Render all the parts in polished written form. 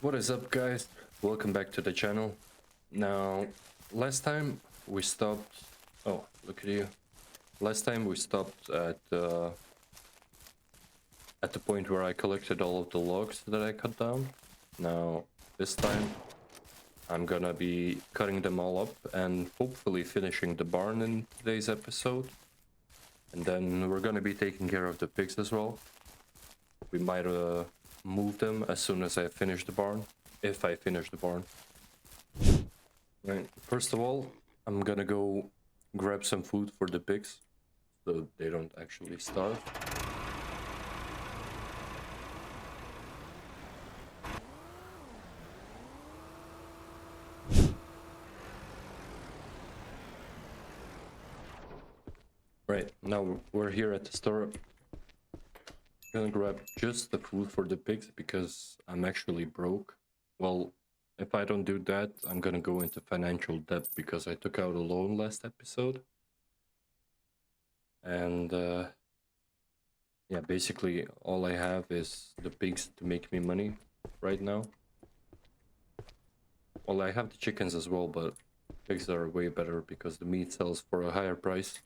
What is up, guys? Welcome back to the channel. Now, last time we stopped... Oh, look at you. Last time we stopped at the point where I collected all of the logs that I cut down. Now, this time I'm gonna be cutting them all up and hopefully finishing the barn in today's episode. And then we're gonna be taking care of the pigs as well. We might move them as soon as I finish the barn, if I finish the barn. Right, first of all, I'm gonna go grab some food for the pigs so they don't actually starve. Right, now we're here at the store. I'm gonna grab just the food for the pigs because I'm actually broke. Well, if I don't do that, I'm gonna go into financial debt because I took out a loan last episode. And yeah, basically all I have is the pigs to make me money right now. Well, I have the chickens as well, but pigs are way better because the meat sells for a higher price.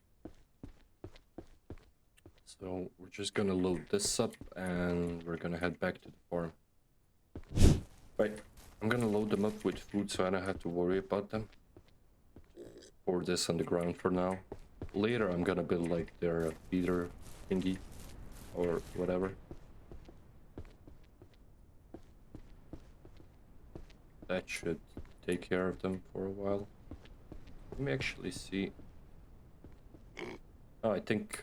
So we're just gonna load this up and we're gonna head back to the farm. Right, I'm gonna load them up with food so I don't have to worry about them. Pour this on the ground for now. Later I'm gonna build like their feeder thingy or whatever. That should take care of them for a while. Let me actually see. Oh, I think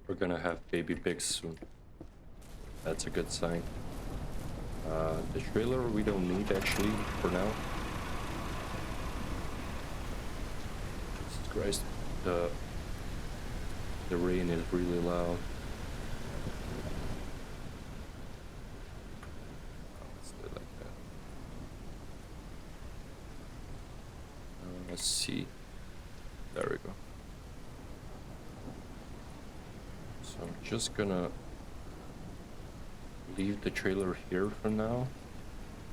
we're gonna have baby pigs soon. That's a good sign. The trailer we don't need actually for now. Jesus Christ, the rain is really loud. Let's do it like that. Let's see. There we go. So I'm just gonna leave the trailer here for now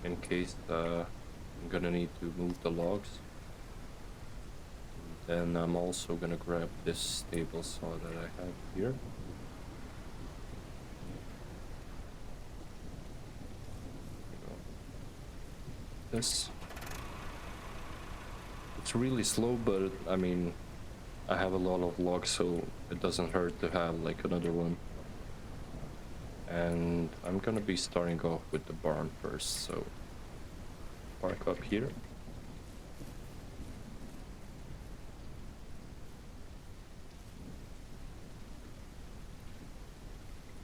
in case I'm gonna need to move the logs. And then I'm also gonna grab this stable saw that I have here. This. It's really slow, but I mean, I have a lot of logs, so it doesn't hurt to have like another one. And I'm gonna be starting off with the barn first, so park up here.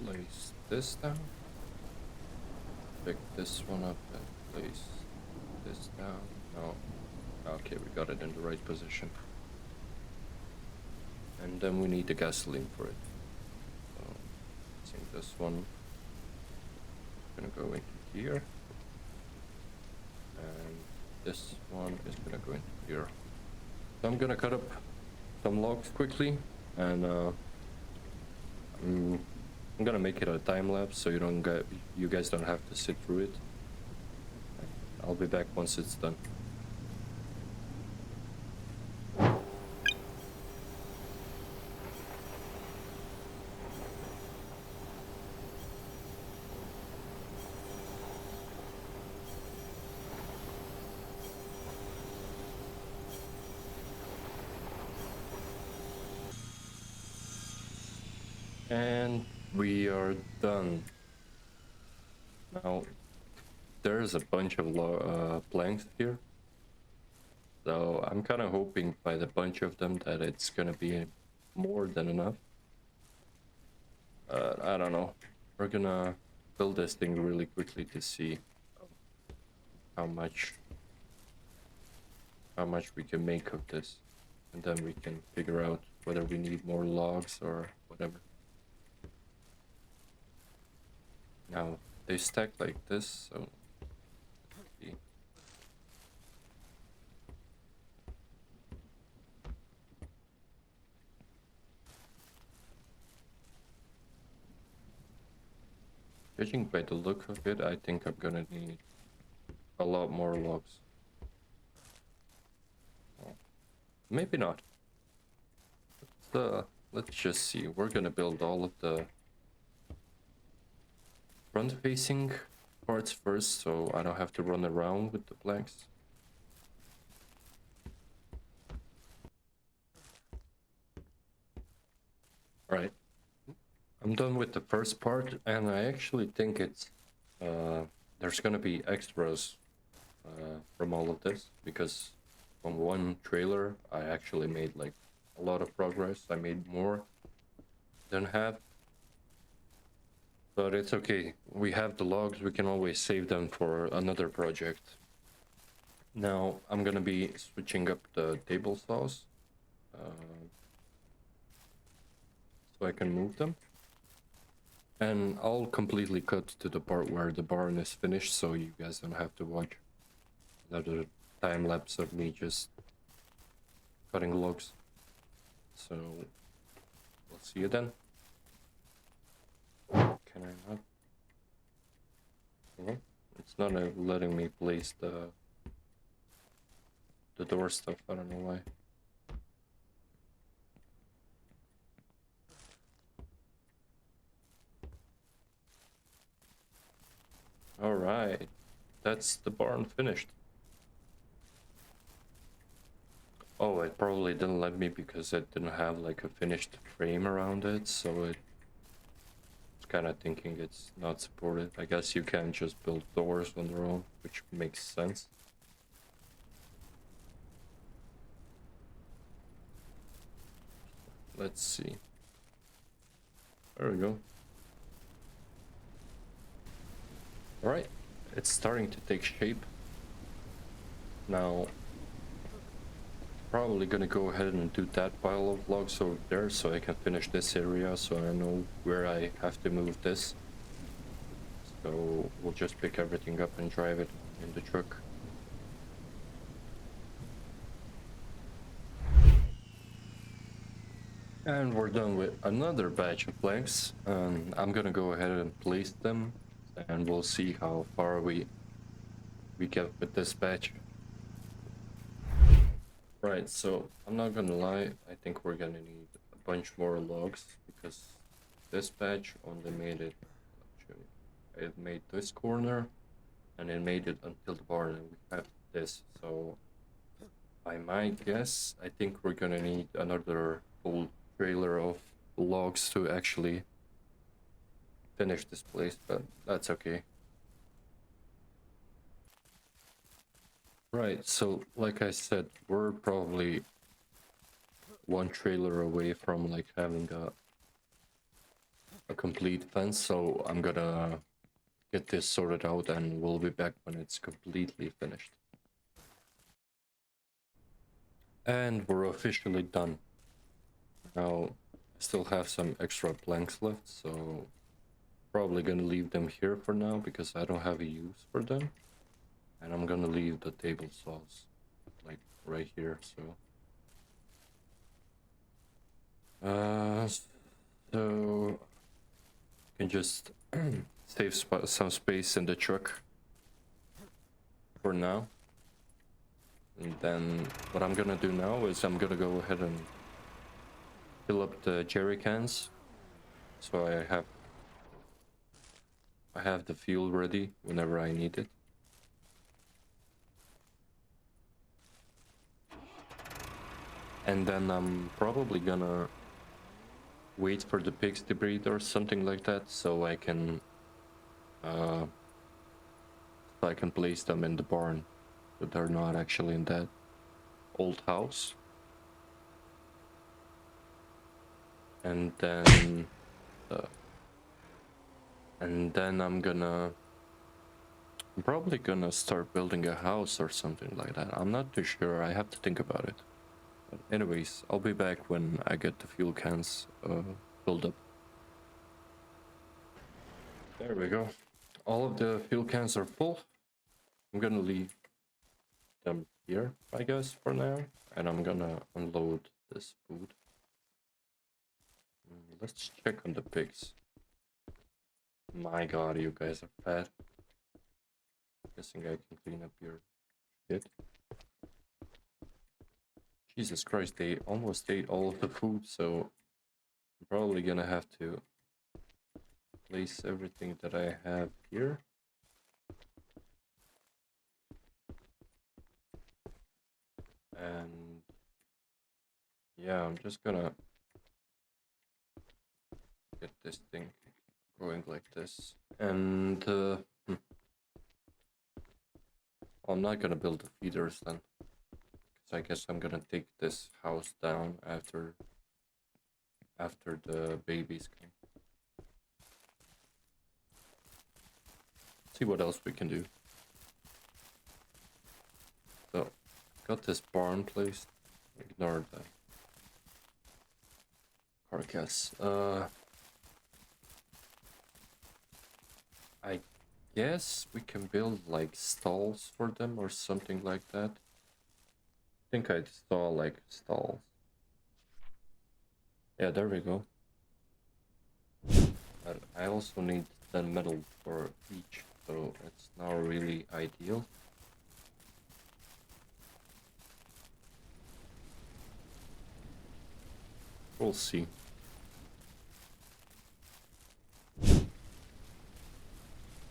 Place this down. Pick this one up and place this down. No. Okay, we got it in the right position. And then we need the gasoline for it. So I think this one is gonna go into here. And this one is gonna go into here. So I'm gonna cut up some logs quickly and I'm gonna make it a time lapse so you guys don't have to sit through it. I'll be back once it's done. And we are done. Now, there's a bunch of planks here. So I'm kind of hoping by the bunch of them that it's gonna be more than enough. I don't know. We're gonna build this thing really quickly to see how much we can make of this. And then we can figure out whether we need more logs or whatever. Now, they stack like this, so let's see. Judging by the look of it, I think I'm gonna need a lot more logs. Maybe not. Let's just see. We're gonna build all of the front-facing parts first, so I don't have to run around with the planks. Alright. I'm done with the first part, and I actually think it's there's gonna be extras from all of this, because from one trailer I actually made like a lot of progress. I made more than half, but it's okay. We have the logs, we can always save them for another project. Now I'm gonna be switching up the table saws so I can move them. And I'll completely cut to the part where the barn is finished, so you guys don't have to watch another time lapse of me just cutting logs. So we'll see you then. Can I not? Oh, it's not letting me place the door stuff. I don't know why. All right, that's the barn finished. Oh, it probably didn't let me because it didn't have like a finished frame around it, so it's kind of thinking it's not supported. I guess you can't just build doors on their own, which makes sense. Let's see. There we go. All right, it's starting to take shape. Now, probably gonna go ahead and do that pile of logs over there so I can finish this area, so I know where I have to move this. So we'll just pick everything up and drive it in the truck. And we're done with another batch of planks. I'm gonna go ahead and place them, and we'll see how far we get with this batch. Right, so I'm not gonna lie, I think we're gonna need a bunch more logs because this batch only made it, it made this corner and it made it until the barn, and we have this. So by my guess, I think we're gonna need another full trailer of logs to actually finish this place, but that's okay. Right, so like I said, we're probably one trailer away from like having a complete fence, so I'm gonna get this sorted out and we'll be back when it's completely finished. And we're officially done. Now, I still have some extra planks left, so probably gonna leave them here for now because I don't have a use for them. And I'm gonna leave the table saws like right here, so so I can just save some space in the truck for now. And then what I'm gonna do now is I'm gonna go ahead and fill up the jerry cans, so I have the fuel ready whenever I need it. And then I'm probably gonna wait for the pigs to breed or something like that, so I can place them in the barn, but they're not actually in that old house. And then I'm probably gonna start building a house or something like that. I'm not too sure, I have to think about it. But anyways, I'll be back when I get the fuel cans filled up. There we go. All of the fuel cans are full. I'm gonna leave them here, I guess, for now. And I'm gonna unload this food. Let's check on the pigs. My god, you guys are fat. Guessing I can clean up your shit. Jesus Christ, they almost ate all of the food, so I'm probably gonna have to place everything that I have here. And yeah, I'm just gonna get this thing going like this. And I'm not gonna build the feeders then, because I guess I'm gonna take this house down after the babies come. See what else we can do. So, got this barn placed. Ignore the carcass. I guess we can build like stalls for them or something like that. I think I saw like stalls. Yeah, there we go. But I also need 10 metal for each, so it's not really ideal. We'll see.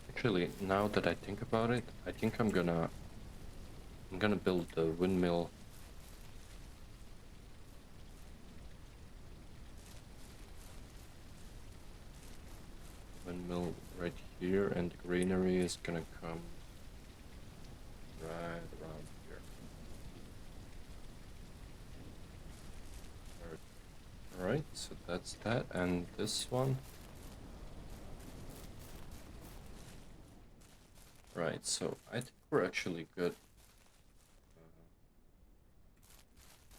Actually, now that I think about it, I think I'm gonna build the windmill. Windmill right here, and the granary is gonna come right around here. Alright, so that's that, and this one. Right, so I think we're actually good.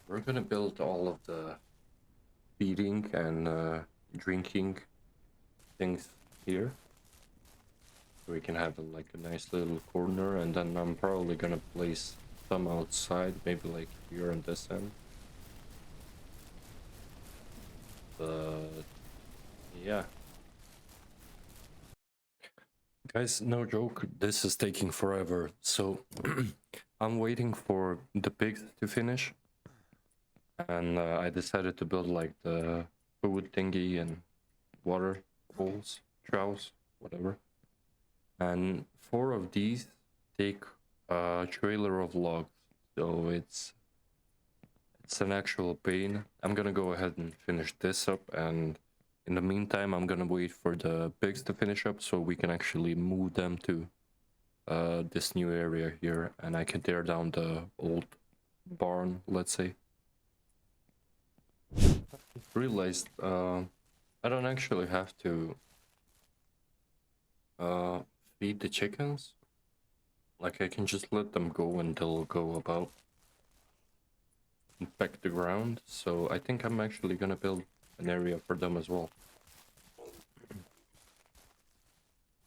We're gonna build all of the feeding and drinking things here. So we can have like a nice little corner, and then I'm probably gonna place some outside, maybe like here on this end. But yeah. Guys, no joke, this is taking forever. So I'm waiting for the pigs to finish. And I decided to build like the food thingy and water holes, troughs, whatever. And 4 of these take a trailer of logs. So it's an actual pain. I'm gonna go ahead and finish this up, and in the meantime I'm gonna wait for the pigs to finish up so we can actually move them to this new area here, and I can tear down the old barn, let's say. Realized I don't actually have to feed the chickens. Like, I can just let them go and they'll go about, infect the ground. So I think I'm actually gonna build an area for them as well.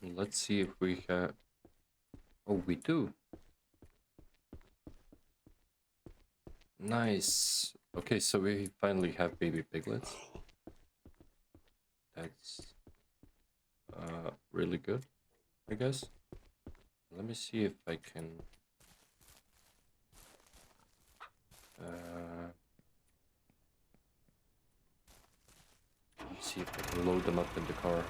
Let's see if we have... Oh, we do. Nice. Okay, so we finally have baby piglets. That's really good, I guess. Let me see if I can let me see if I can load them up in the car.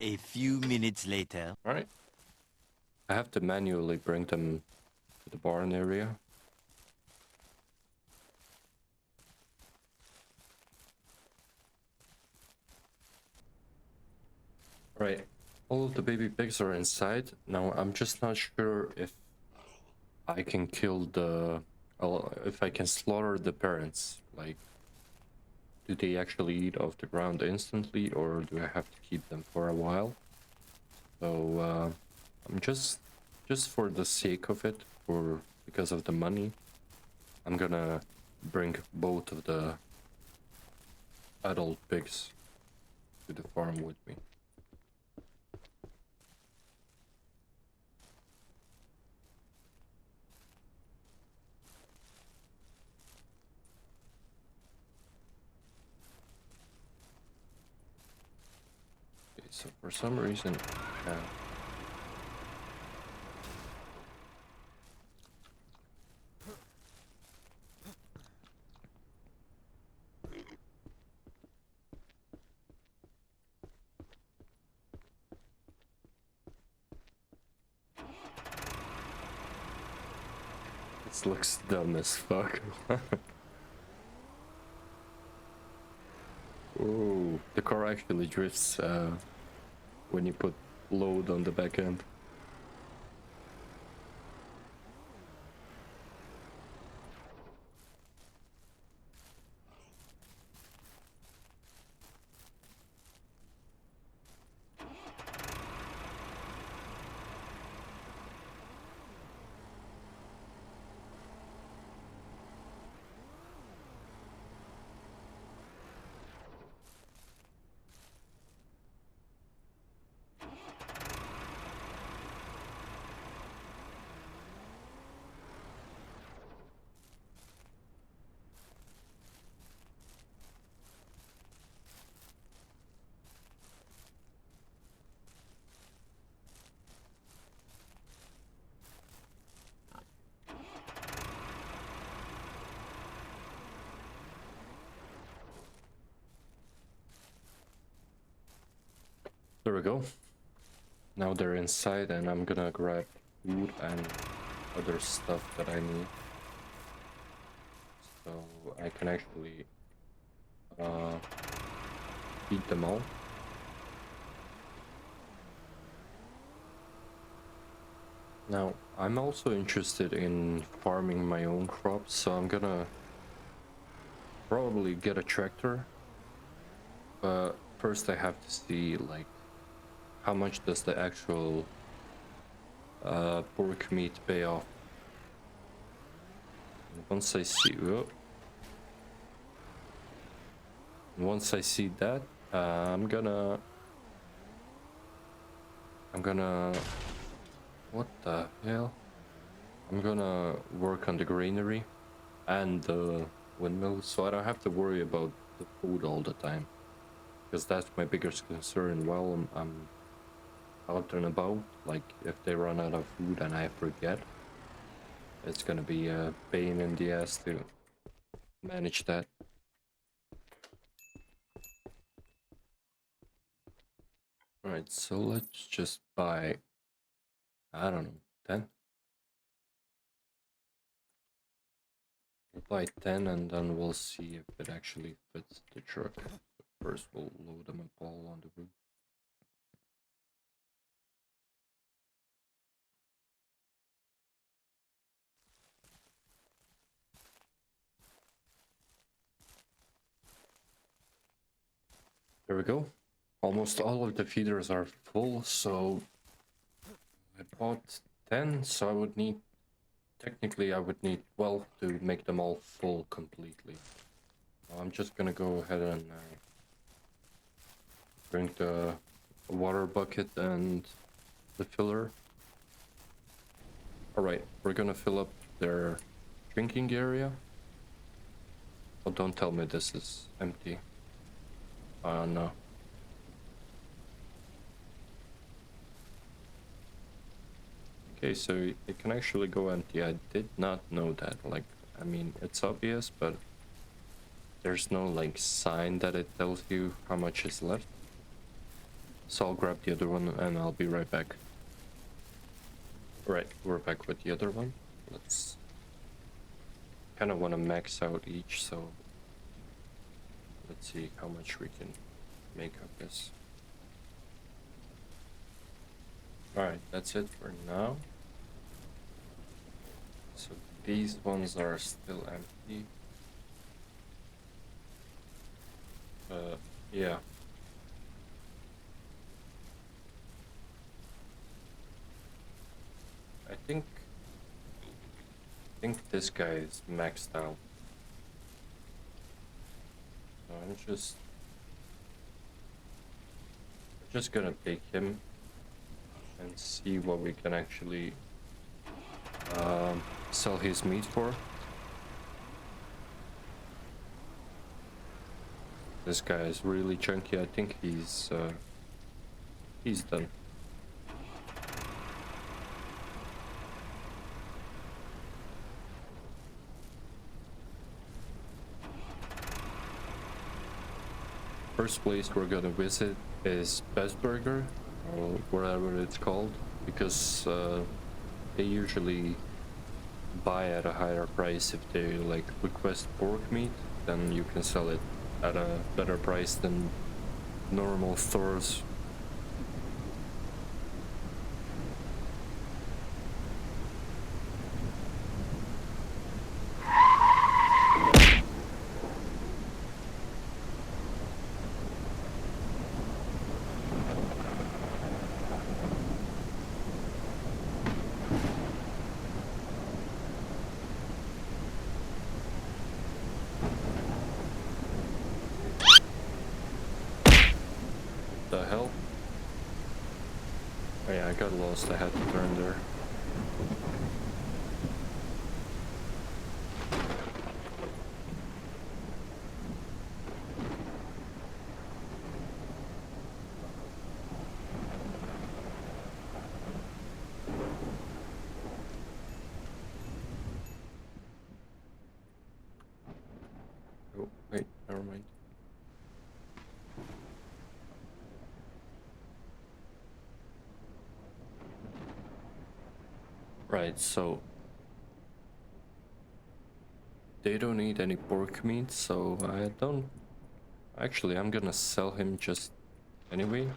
A few minutes later. All right. I have to manually bring them to the barn area. Right. All of the baby pigs are inside. Now, I'm just not sure if I can kill the... if I can slaughter the parents. Like, do they actually eat off the ground instantly, or do I have to keep them for a while? So, I'm just for the sake of it, or because of the money, I'm gonna bring both of the adult pigs to the farm with me. So for some reason, this looks dumb as fuck. Oh, the car actually drifts when you put load on the back end. There we go. Now they're inside and I'm gonna grab food and other stuff that I need. So I can actually feed them all. Now, I'm also interested in farming my own crops, so I'm gonna probably get a tractor. But first I have to see, like, how much does the actual pork meat pay off. Once I see, that, I'm gonna, what the hell? I'm gonna work on the granary and the windmill, so I don't have to worry about the food all the time, because that's my biggest concern while I'm out and about. Like, if they run out of food and I forget, it's gonna be a pain in the ass to manage that. Alright, so let's just buy, I don't know, 10? We'll buy 10 and then we'll see if it actually fits the truck. First we'll load them up all on the roof. There we go. Almost all of the feeders are full, so I bought 10, so I would need, technically I would need 12 to make them all full completely. I'm just gonna go ahead and bring the water bucket and the filler. Alright, we're gonna fill up their drinking area. Oh, don't tell me this is empty. No. Okay, so it can actually go empty. I did not know that. Like, I mean, it's obvious, but there's no, like, sign that it tells you how much is left. So I'll grab the other one and I'll be right back. Right, we're back with the other one. Let's kind of want to max out each, so let's see how much we can make of this. Alright, that's it for now. So these ones are still empty. Yeah. I think this guy is maxed out. So I'm just gonna take him and see what we can actually sell his meat for. This guy is really chunky. I think he's He's done. First place we're gonna visit is Best Burger, or whatever it's called, because they usually buy at a higher price. If they like request pork meat, then you can sell it at a better price than normal stores. The hell? Oh yeah, I got lost. I had to turn there. Oh, wait, never mind. Right, so they don't eat any pork meat, so I don't. Actually, I'm gonna sell him just anyway.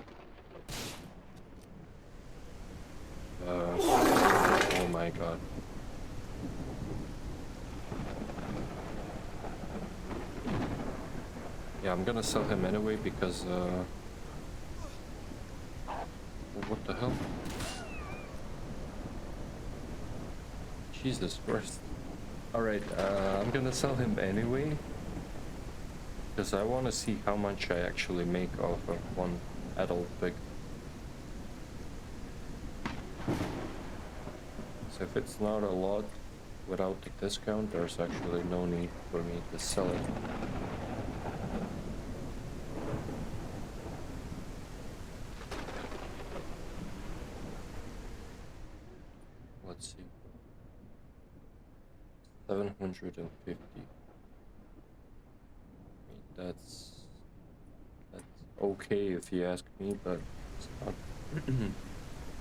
Oh my god. Yeah, I'm gonna sell him anyway because, what the hell? Jesus Christ. Alright, I'm gonna sell him anyway because I want to see how much I actually make off of one adult pig. So if it's not a lot without the discount, there's actually no need for me to sell it. Let's see. 750. That's okay if you ask me, but it's not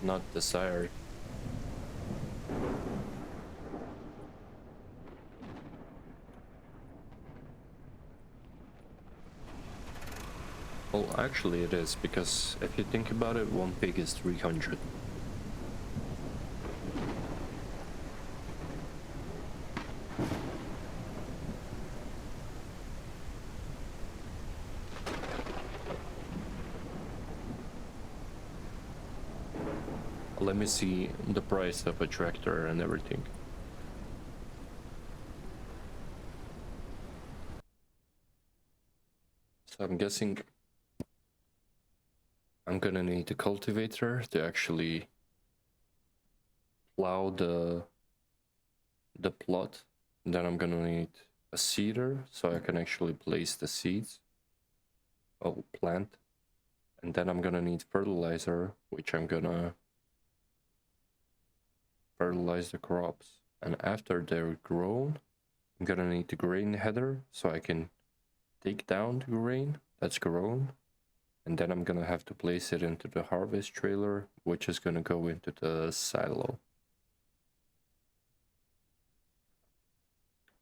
not desired. Well, actually it is, because if you think about it, one pig is 300. Let me see the price of a tractor and everything. So I'm guessing I'm gonna need a cultivator to actually plow the plot. And then I'm gonna need a seeder so I can actually place the seeds. Oh, plant. And then I'm gonna need fertilizer, which I'm gonna fertilize the crops. And after they're grown, I'm gonna need the grain header so I can take down the grain that's grown. And then I'm gonna have to place it into the harvest trailer, which is gonna go into the silo.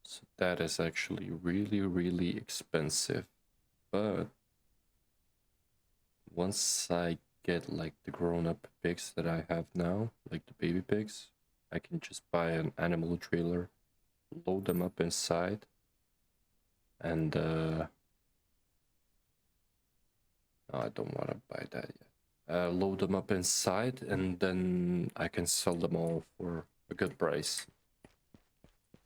So that is actually really, really expensive. But once I get like the grown-up pigs that I have now, like the baby pigs, I can just buy an animal trailer, load them up inside, and no, I don't want to buy that yet. Load them up inside, and then I can sell them all for a good price.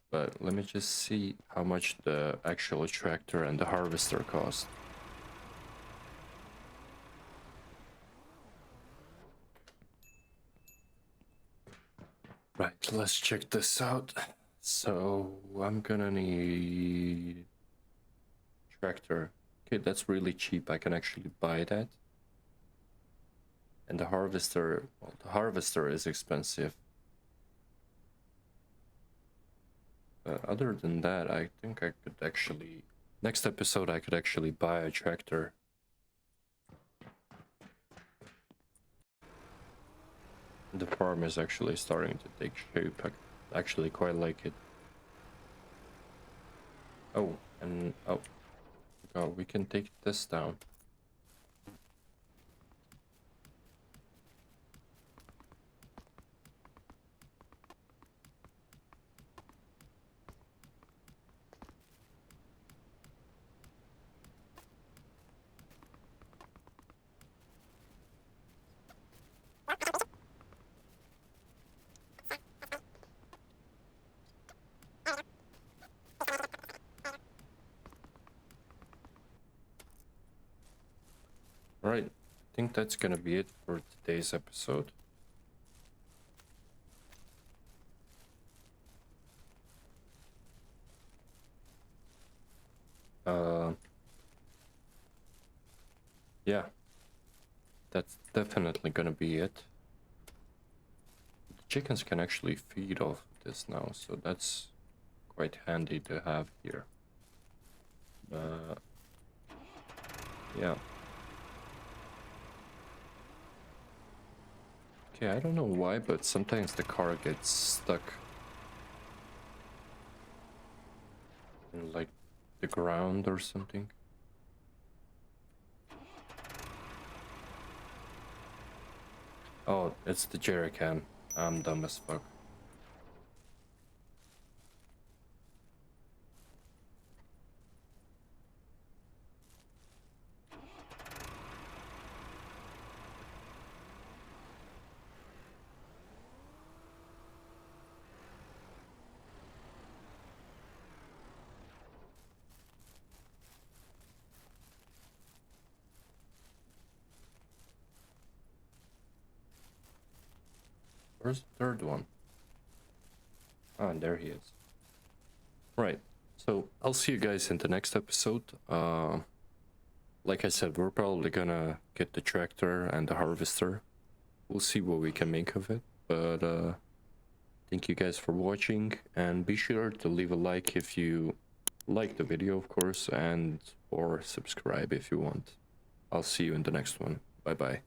But let me just see how much the actual tractor and the harvester cost. Right, let's check this out. So I'm gonna need tractor. Okay, that's really cheap. I can actually buy that. And the harvester, well, the harvester is expensive. Other than that, I think I could actually... Next episode, I could actually buy a tractor. The farm is actually starting to take shape. I actually quite like it. Oh, and... Oh. Oh, we can take this down. Alright, I think that's gonna be it for today's episode. Yeah, that's definitely gonna be it. The chickens can actually feed off this now, so that's quite handy to have here. Yeah. Okay, I don't know why, but sometimes the car gets stuck in like the ground or something. Oh, it's the jerry can. I'm dumb as fuck. Where's the third one? Ah, and there he is. Right. So I'll see you guys in the next episode. Like I said, we're probably gonna get the tractor and the harvester. We'll see what we can make of it. But thank you guys for watching, and be sure to leave a like if you like the video, of course, and or subscribe if you want. I'll see you in the next one. Bye bye.